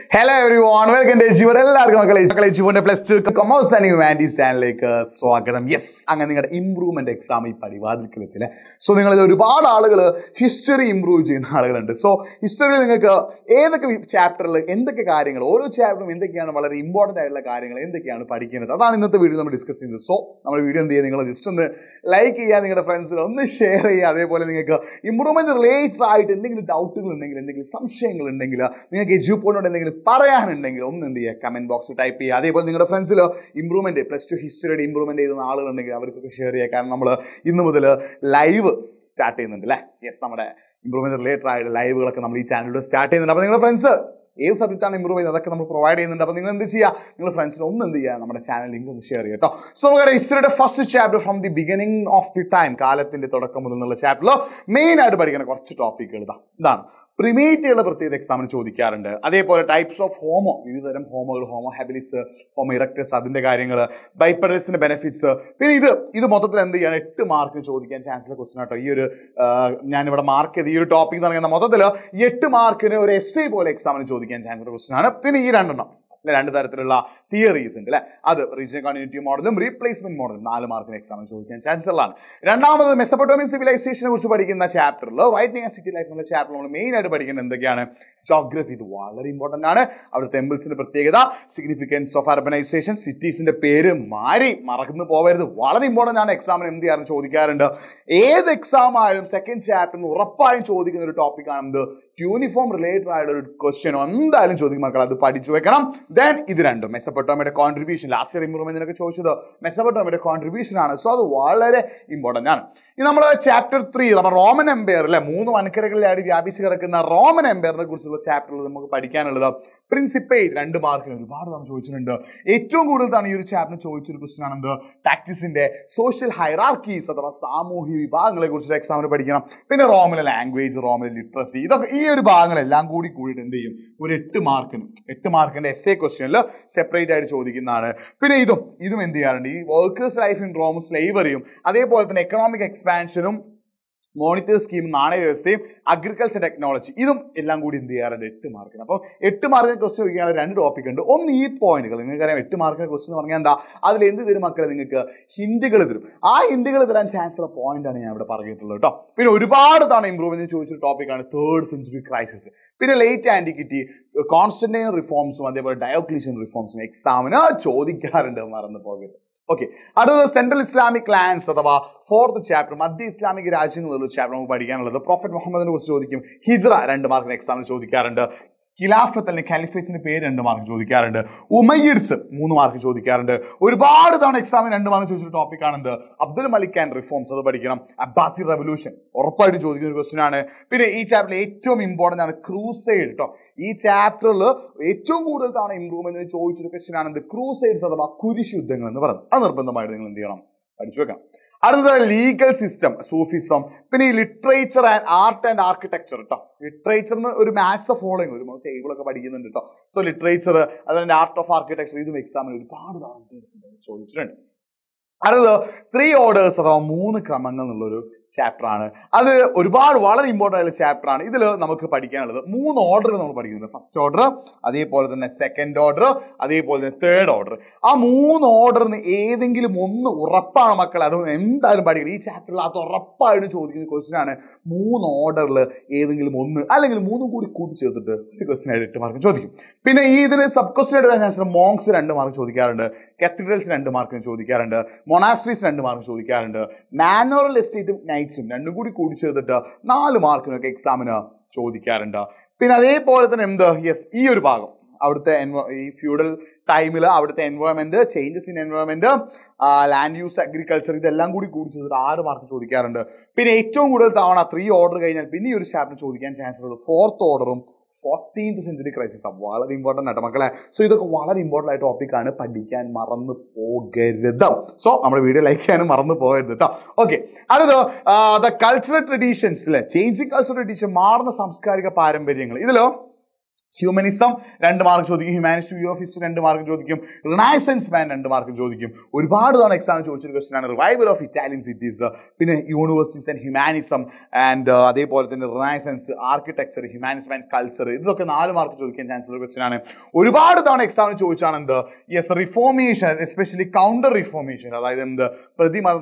Hello everyone, welcome to Eduport plus 2 Commerce and Humanities channel. Yes, I'm going to improvement exam. So, you will history improve. So, history chapter, chapter important discussing. So, video just like friends, share improvement related comment box type friends improvement plus 2 history improvement share live start yes improvement related live channel start friends subject improve provide friends channel link share. So we history first chapter from the beginning of the time. Chapter main topic primitive exam types of homo homo habilis homo erectus bipedals benefits mark chance mark topic mark essay exam question theories regional continuity model replacement model 4 mark exam chance Mesopotamian civilization chapter writing and city life chapter main geography is very important. Our temples significance of urbanization, cities in the peri mari marakunu very important exam exam second chapter topic uniform related question then Mesopotamia contribution last year improvement Mesopotamia contribution so that's important. In chapter 3, Roman Empire, Roman Empire chapter Principate, and mark chapter tactics in the social hierarchies of the Samuhi Bangla exam Roman language, Roman literacy. Langudi mark and essay question separated workers' life in Rome, slavery, economic expansion, monetary scheme, agriculture technology. This is 8 mark. 8 mark question is a topic. Only point. 8 mark question is a hint. That chance of point. Improvement topic 3rd century crisis. Late antiquity, Constantine reforms, Diocletian reforms. Okay, other Central Islamic lands, 4th chapter, Madhya Islamic Rajang chapter, the Prophet Muhammad was Hijra and mark exam Khilafat and Caliphates in the pair and mark Umayyads, 3 mark exam and topic Abdul Malik and reforms of the Abbasi revolution or each chapter 8 important and crusade. This chapter is improvement the crusades of the another legal system, Sufism, literature and art and architecture. Literature is a match of following. So literature and art of architecture is exam. Another 3 orders of 3 kramangal chapter. That is a very important chapter. This is 3 orders. First order, second order, third order. That 3 orders is this chapter is question 3 orders question monks 2 marks cathedrals 2 marks monasteries 2 marks manor estate knights 4 mark exam yes feudal time environment changes in environment land use agriculture 6 mark 3 order chapter chance 4th order 14th century crisis is very important. So, this is a very important topic. So, our video like okay. The cultural traditions, changing cultural tradition, marna samskarika paramparyangal. Humanism 2 mark ചോദിക്കും, humanist view of history 2 mark ചോദിക്കും, renaissance man 2 mark ചോദിക്കും. ഒരുപാട് തവണ എക്സാമിന് ചോദിച്ചൊരു question ആണ് revival of Italian cities, പിന്നെ universities and humanism and അതേപോലെ തന്നെ renaissance, architecture, humanism and culture, ഇതൊക്കെ 4 മാർക്ക് ചോദിക്കാൻ ചാൻസ് ഉള്ള ക്വസ്റ്റൻ ആണ്. ഒരുപാട് തവണ എക്സാമിന് ചോദിച്ചാണ് എന്ത്, yes reformation, especially counter reformation, അതായത് എന്ത് പ്രതിമത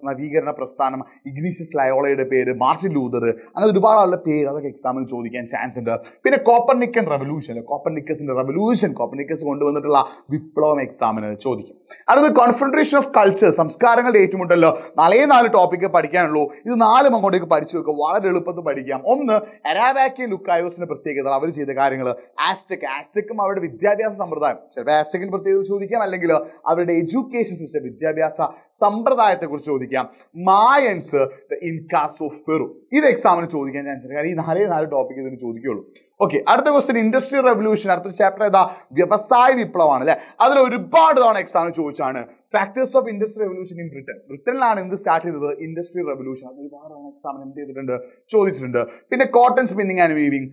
നവീകരണ പ്രസ്ഥാനം, ഇഗ്നീഷ്യസ് ലയോളയുടെ പേര്, മാർട്ടിൻ ലൂതർ, അങ്ങനെ ഒരുപാട് ആളുടെ പേര് അതൊക്കെ എക്സാമിന് ചോദിക്കാൻ ചാൻസ് ഉണ്ട്. പിന്നെ കോപ്പർനിക്കൻ റെവല്യൂഷൻ, കോപ്പർനിക്കസിന്റെ റെവല്യൂഷൻ, കോപ്പർനിക്കസ് കൊണ്ടുവന്നിട്ടുള്ള വിപ്ലവം എക്സാമിന് ചോദിക്കും. അടുത്തത് കോൺഫെഡറേഷൻ ഓഫ് കൾച്ചർ, സംസ്കാരങ്ങളുടെ ഏറ്റുമുട്ടല്ലോ. 4 ടോപ്പിക്ക് പഠിക്കാനുള്ളൂ. ഇത് 4 അങ്ങോട്ടേക്ക് പഠിച്ചു വെക്കുക, വളരെ എളുപ്പത്തിൽ പഠിക്കാം. ഒന്ന്, അരാവാക്കിയൻ ലുക്കായോസിന്റെ പ്രത്യേകത, അവർ ചെയ്ത കാര്യങ്ങൾ. ആസ്റ്റക്കും അവരുടെ വിദ്യാഭ്യാസ സമ്പ്രദായം, ചിലപ്പോൾ ആസ്റ്റക്കിന് പ്രത്യേകത ചോദിക്കാം, അല്ലെങ്കിൽ അവരുടെ എഡ്യൂക്കേഷൻ സിസ്റ്റം, വിദ്യാഭ്യാസ സമ്പ്രദായത്തെ കുറിച്ച് ചോദിക്കാം. മായൻസ്, ദ ഇൻകാസ് ഓഫ് പെറു, ഇത് എക്സാമിന് ചോദിക്കാൻ ചാൻസ് ഉണ്ട്. കാരണം ഈ 4 ടോപ്പിക്ക് ഇതിന് ചോദിക്കുകയുള്ളൂ. ഓക്കെ, അടുത്ത ക്വസ്റ്റ്യൻ ഇൻഡസ്ട്രിയൽ റെവല്യൂഷൻ, അടുത്ത ചാപ്റ്റർ ഏതാ, വ്യവസായ വിപ്ലവമാണ് അല്ലെ. അതിൽ ഒരുപാട് തവണ എക്സാമിന് ചോദിച്ചാണ് factors of industrial revolution in Britain. ബ്രിട്ടനിലാണ് എന്ത് സ്റ്റാർട്ട് ചെയ്തത്, ഇൻഡസ്ട്രിയൽ റെവല്യൂഷൻ. അത് ഒരുപാട് തവണ എക്സാമിന് എന്ത് ചെയ്തിട്ടുണ്ട്, ചോദിച്ചിട്ടുണ്ട്. പിന്നെ കോട്ടൺ സ്പിന്നിങ് ആൻഡ് വീവിങ്,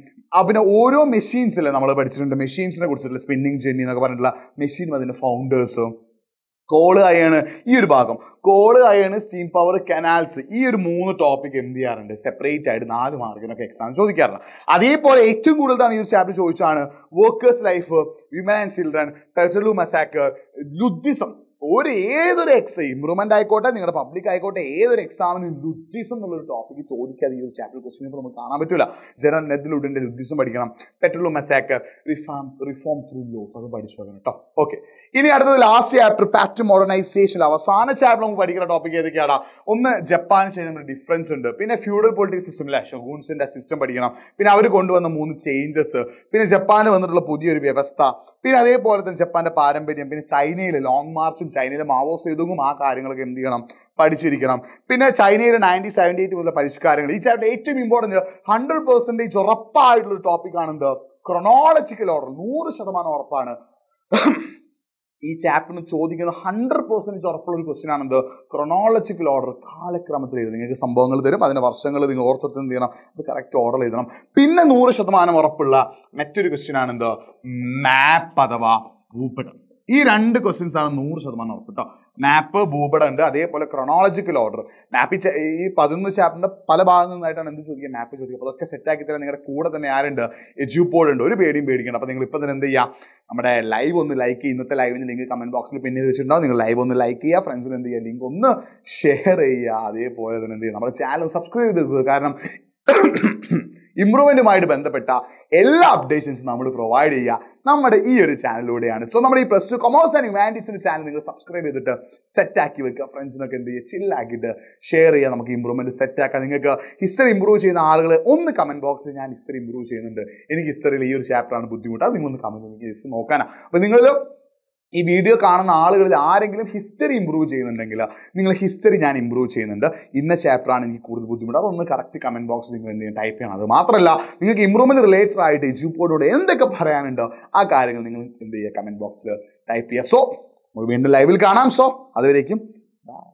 പിന്നെ ഓരോ മെഷീൻസ് അല്ലേ നമ്മൾ പഠിച്ചിട്ടുണ്ട്, മെഷീൻസിനെ കുറിച്ചിട്ടുള്ള സ്പിന്നിങ് ജെന്നി എന്നൊക്കെ പറഞ്ഞിട്ടുള്ള മെഷീൻ, അതിന്റെ ഫൗണ്ടേഴ്സും. കോള് അയാണ് ഈ ഒരു ഭാഗം, കോള് അയാണ്, സ്റ്റീം പവർ, കനാൽസ്, ഈ ഒരു 3 ടോപ്പിക് എന്ത് ചെയ്യാറുണ്ട്, സെപ്പറേറ്റ് ആയിട്ട് 4 മാർക്കിനൊക്കെ എക്സാം ചോദിക്കാറുണ്ട്. അതേപോലെ ഏറ്റവും കൂടുതലാണ് ഈ ഒരു ചാപ്റ്റർ ചോദിച്ചാണ് workers life, women and children, Peterloo massacre, Luddism. ഏതൊരു ഇംപ്രൂവ്മെന്റ് ആയിക്കോട്ടെ, നിങ്ങളുടെ പബ്ലിക് ആയിക്കോട്ടെ, ഏതൊരു എക്സാമിനും ലുദ്ധിസം എന്നുള്ളൊരു ടോപ്പിക്ക് ചോദിക്കാതെ ഈ ഒരു ചാപ്റ്റർ ക്വസ്റ്റ്യൻ പേപ്പർ നമുക്ക് കാണാൻ പറ്റില്ല. ജനറൽ നെദ്ലുഡിന്റെ ലുദ്ധിസം പഠിക്കണം, Peterloo massacre, reform through laws, അത് പഠിച്ചു വെക്കണം കേട്ടോ. ഓക്കെ, ഇനി അടുത്തത് last chapter path to modernisation. അവസാന ചാപ്റ്റർ നമുക്ക് പഠിക്കുന്ന ടോപ്പിക് ഏതൊക്കെയാണ്? ഒന്ന്, ജപ്പാൻ ചെയ്യുന്ന ഡിഫറൻസ് ഉണ്ട്. പിന്നെ ഫ്യൂഡൽ പൊളിറ്റിക്സ് സിസ്റ്റം അല്ലെ, ഷൊഗൂൺസിന്റെ സിസ്റ്റം പഠിക്കണം. പിന്നെ അവർ കൊണ്ടുവന്ന 3 ചേഞ്ചസ്, പിന്നെ ജപ്പാന് വന്നിട്ടുള്ള പുതിയൊരു വ്യവസ്ഥ, പിന്നെ അതേപോലെ തന്നെ ജപ്പാന്റെ പാരമ്പര്യം, പിന്നെ ചൈനയിലെ ലോങ് മാർച്ചും ചൈനയിലെ മാവോ സേതുങ്ങും, ആ കാര്യങ്ങളൊക്കെ എന്ത് ചെയ്യണം, പഠിച്ചിരിക്കണം. പിന്നെ ചൈനയിലെ 1978 മുതലുള്ള പരിഷ്കാരങ്ങൾ. ഈ ചാപ്റ്റർ ഏറ്റവും ഇമ്പോർട്ടൻറ്റ് 100% ഉറപ്പായിട്ടുള്ള ഒരു ടോപ്പിക് ആണെന്ത്, ക്രൊണോളജിക്കൽ ഓർഡർ. 100% ഉറപ്പാണ് ഈ ചാപ്റ്ററിന് ചോദിക്കുന്ന 100% ഉറപ്പുള്ള ഒരു ക്വസ്റ്റ്യൻ ആണെന്ത്, ക്രൊണോളജിക്കൽ ഓർഡർ, കാലക്രമത്തിൽ എഴുതും. നിങ്ങൾക്ക് സംഭവങ്ങൾ തരും, അതിന്റെ വർഷങ്ങൾ നിങ്ങൾ ഓർത്തിട്ട് എന്ത് ചെയ്യണം, അത് കറക്റ്റ് ഓർഡർ എഴുതണം. പിന്നെ 100% ഉറപ്പുള്ള മറ്റൊരു ക്വസ്റ്റ്യൻ ആണെന്ത്, മാപ്പ് അഥവാ ഭൂപടം. ഈ 2 ക്വസ്റ്റ്യൻസ് ആണ് 100% ഉറപ്പ് കേട്ടോ. മാപ്പ്, ഭൂപടം ഉണ്ട്, അതേപോലെ ക്രൊണോളജിക്കൽ ഓർഡർ. മാപ്പ് ഈ 11 ചാപ്റ്ററിന്റെ പല ഭാഗങ്ങളിൽ നിന്നായിട്ടാണ് എന്ത് ചോദിക്കുക, മാപ്പ് ചോദിക്കുക. അപ്പോൾ അതൊക്കെ സെറ്റ് ആക്കി തരാൻ നിങ്ങളുടെ കൂടെ തന്നെ ആരുണ്ട്, എഡ്യൂപോർട്ട് ഉണ്ട്. ഒരു പേടിയും പേടിക്കണം. അപ്പോൾ നിങ്ങൾ ഇപ്പം തന്നെ എന്ത് ചെയ്യുക, നമ്മുടെ ലൈവ് ഒന്ന് ലൈക്ക് ചെയ്യുക. ഇന്നത്തെ ലൈവിന് ലിങ്ക് കമന്റ് ബോക്സിൽ പിന്നെ വെച്ചിട്ടുണ്ടാവും. നിങ്ങൾ ലൈവ് ഒന്ന് ലൈക്ക് ചെയ്യുക, ഫ്രണ്ട്സിന് എന്ത് ചെയ്യുക, ലിങ്ക് ഒന്ന് ഷെയർ ചെയ്യുക. അതേപോലെ തന്നെ എന്ത് ചെയ്യുക, നമ്മുടെ ചാനൽ സബ്സ്ക്രൈബ് ചെയ്ത് വെക്കുക. കാരണം ഇംപ്രൂവ്മെന്റുമായിട്ട് ബന്ധപ്പെട്ട എല്ലാ അപ്ഡേഷൻസും നമ്മൾ പ്രൊവൈഡ് ചെയ്യുക നമ്മുടെ ഈ ഒരു ചാനലിലൂടെയാണ്. സോ നമ്മുടെ ഈ +2 കൊമേഴ്സ് ആൻഡ് ഹ്യൂമാനിറ്റീസിന്റെ ചാനൽ നിങ്ങൾ സബ്സ്ക്രൈബ് ചെയ്തിട്ട് സെറ്റ് ആക്കി വെക്കുക. ഫ്രണ്ട്സിനൊക്കെ എന്ത് ചെയ്യുക, ചില്ലാക്കിയിട്ട് ഷെയർ ചെയ്യുക. നമുക്ക് ഇംപ്രൂവ്മെന്റ് സെറ്റ് ആക്കാം. നിങ്ങൾക്ക് ഹിസ്റ്ററി ഇംപ്രൂവ് ചെയ്യുന്ന ആളുകൾ ഒന്ന് കമന്റ് ബോക്സിൽ ഞാൻ ഹിസ്റ്ററി ഇംപ്രൂവ് ചെയ്യുന്നുണ്ട്, എനിക്ക് ഹിസ്റ്ററിയിൽ ഈ ഒരു ചാപ്റ്ററാണ് ബുദ്ധിമുട്ട്, അത് നിങ്ങളൊന്ന് കമന്റ് എനിക്ക് ജസ്റ്റ് നോക്കാനാണ്. അപ്പോൾ നിങ്ങൾ ഈ വീഡിയോ കാണുന്ന ആളുകളിൽ ആരെങ്കിലും ഹിസ്റ്ററി ഇംപ്രൂവ് ചെയ്യുന്നുണ്ടെങ്കിൽ നിങ്ങൾ ഹിസ്റ്ററി ഞാൻ ഇംപ്രൂവ് ചെയ്യുന്നുണ്ട്, ഇന്ന ചാപ്റ്ററാണ് എനിക്ക് കൂടുതൽ ബുദ്ധിമുട്ട്, അതൊന്ന് കറക്റ്റ് കമന്റ് ബോക്സിൽ നിങ്ങൾ എന്ത് ചെയ്യണം, ടൈപ്പ് ചെയ്യണം. അത് മാത്രമല്ല നിങ്ങൾക്ക് ഇംപ്രൂവ്മെന്റ് റിലേറ്റഡ് ആയിട്ട് എഡ്യൂപോർട്ടോട് എന്തൊക്കെ പറയാനുണ്ടോ ആ കാര്യങ്ങൾ നിങ്ങൾ എന്ത് ചെയ്യുക, കമന്റ് ബോക്സിൽ ടൈപ്പ് ചെയ്യുക. സോ വീണ്ടും ലൈവിൽ കാണാം. സോ അതുവരേക്കും ബൈ.